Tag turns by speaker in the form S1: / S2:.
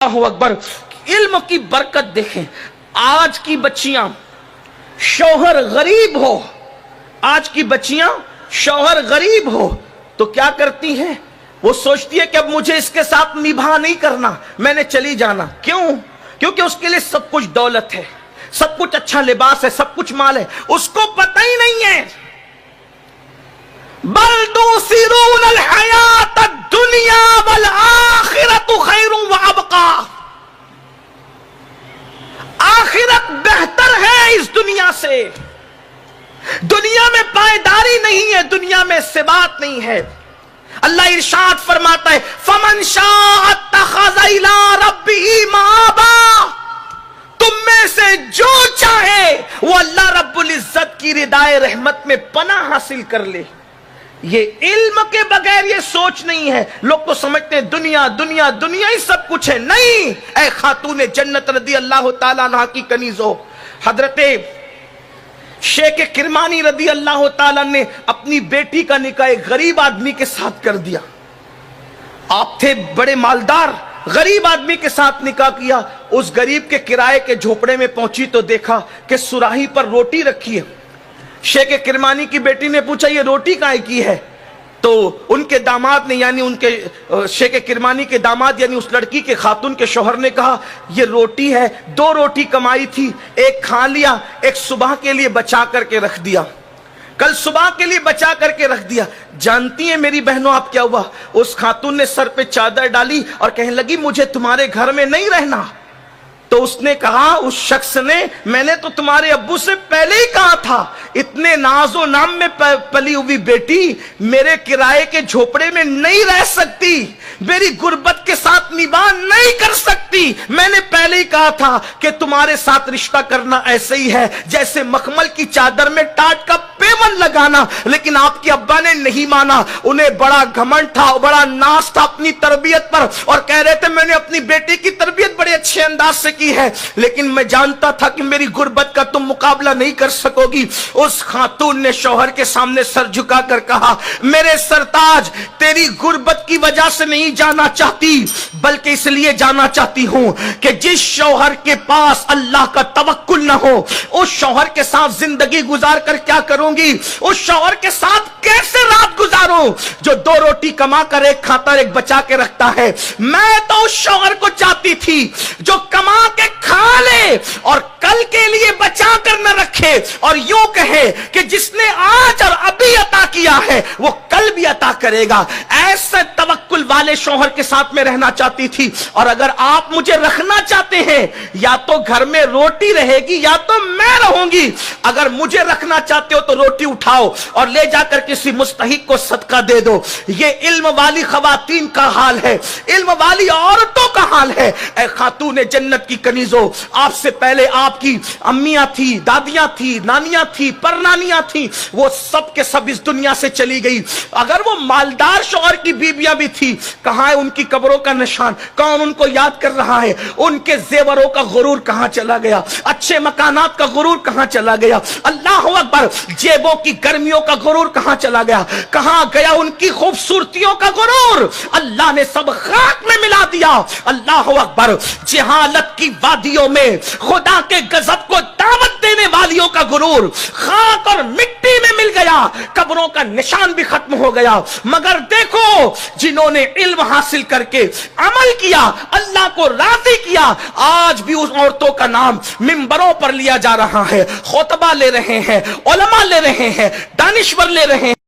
S1: अल्लाहु अकबर। इल्म की बरकत देखें। आज की बच्चियां शौहर गरीब हो, आज की बच्चियां शौहर गरीब हो तो क्या करती हैं? वो सोचती है कि अब मुझे इसके साथ निभा नहीं करना, मैंने चली जाना। क्यों? क्योंकि उसके लिए सब कुछ दौलत है, सब कुछ अच्छा लिबास है, सब कुछ माल है। उसको पता ही नहीं है बल तुसिरून अल हयात दुनिया वल आखिरतु खैरुन व अबका। आखिरत बेहतर है इस दुनिया से। दुनिया में पायदारी नहीं है, दुनिया में सिबात नहीं है। अल्लाह इरशाद फरमाता है फमन शाअ अत्तखज़ इला रब्बिही माबा। तुम में से जो चाहे वो अल्लाह रब्बुल इज्जत की रिदाए रहमत में पनाह हासिल कर ले। ये इल्म के बगैर ये सोच नहीं है। लोग तो समझते हैं दुनिया दुनिया दुनिया ही सब कुछ है। नहीं, ऐ खातून जन्नत रदी अल्लाह ताला अन्हा की कनीज़ो, हजरते शेख किरमानी रदी अल्लाह ताला ने अपनी बेटी का निकाह एक गरीब आदमी के साथ कर दिया। आप थे बड़े मालदार, गरीब आदमी के साथ निकाह किया। उस गरीब के किराए के झोपड़े में पहुंची तो देखा कि सुराही पर रोटी रखी है। शेख किरमानी की बेटी ने पूछा ये रोटी काहे की है? तो उनके दामाद ने, यानी उनके शेख किरमानी के दामाद यानी उस लड़की के खातून के शौहर ने कहा ये रोटी है, 2 रोटी कमाई थी, एक खा लिया, एक सुबह के लिए बचा करके रख दिया, कल सुबह के लिए बचा करके रख दिया। जानती हैं मेरी बहनों आप क्या हुआ? उस खातून ने सर पे चादर डाली और कहने लगी मुझे तुम्हारे घर में नहीं रहना। तो उसने कहा, उस शख्स ने, मैंने तो तुम्हारे अब्बू से पहले ही कहा था, इतने नाजो नाम में पली हुई बेटी मेरे किराए के झोपड़े में नहीं रह सकती, मेरी गुर्बत के साथ निभा नहीं कर सकती। मैंने पहले ही कहा था कि तुम्हारे साथ रिश्ता करना ऐसे ही है जैसे मखमल की चादर में टाट का पेवन लगाना। लेकिन आपके अब्बा ने नहीं माना। उन्हें बड़ा घमंड था, बड़ा नाज था अपनी तरबियत पर, और कह रहे थे मैंने अपनी बेटी की तरबियत बड़े अच्छे अंदाज से की है, लेकिन मैं जानता था कि मेरी गुर्बत का तुम मुकाबला नहीं कर सकोगी। उस खातून ने शौहर के सामने सर झुका कर कहा मेरे सरताज, तेरी गुर्बत की वजह से नहीं जाना चाहती, बल्कि इसलिए जाना चाहती हूं कि जिस शौहर के पास अल्लाह का तवक्कुल न हो, उस शौहर के साथ जिंदगी गुजार कर क्या करूंगी? उस शौहर के साथ कैसे रात गुजारूं जो 2 रोटी कमा कर एक खाता एक बचा के रखता है? मैं तो उस शौहर को चाहती थी जो कमा के खा ले और कल के लिए बचा कर न रखे, और यूं कहे कि जिसने आज और अभी अता किया है वो कल भी अता करेगा। ऐसे तवक्कुल वाले शौहर के साथ में रहना चाहती थी। और अगर आप मुझे रखना चाहते हैं, या तो घर में रोटी रहेगी या तो मैं रहूंगी। अगर मुझे रखना चाहते हो तो रोटी उठाओ और ले जाकर किसी मुस्तहिक को सदका दे दो। ये इल्म वाली खवातीन का हाल है, इल्म वाली औरतों का हाल है। ऐ खातून जन्नत की कनीजो, आपसे पहले आपकी अम्मियां थी, दादियां थी, नानियां थी, परनानियां थी, वो सब के सब इस दुनिया से चली गई। अगर वो मालदार शौहर की बीबियां भी थी, कहां है उनकी कब्रों का निशान? कौन उनको याद कर रहा है? उनके जेवरों का गुरूर कहां चला गया? अच्छे मकानात का गुरूर कहां चला गया? अल्लाह अकबर, जेबों की गर्मियों का गुरूर कहां चला गया? कहां गया उनकी खूबसूरतियों का गुरूर? अल्लाह ने सब खाक में मिला दिया। अल्लाह अकबर, जहालत की वादियों में खुदा के गजब को दावत देने वालियों का गुरूर खाक और मिट्टी में मिल गया, कब्रों का निशान भी खत्म हो गया। मगर देखो, जिन्होंने इल्म हासिल करके अमल किया, अल्लाह को राजी किया, आज भी उस औरतों का नाम मिंबरों पर लिया जा रहा है, खुतबा ले रहे हैं, उलमा ले रहे हैं, दानिश्वर ले रहे हैं।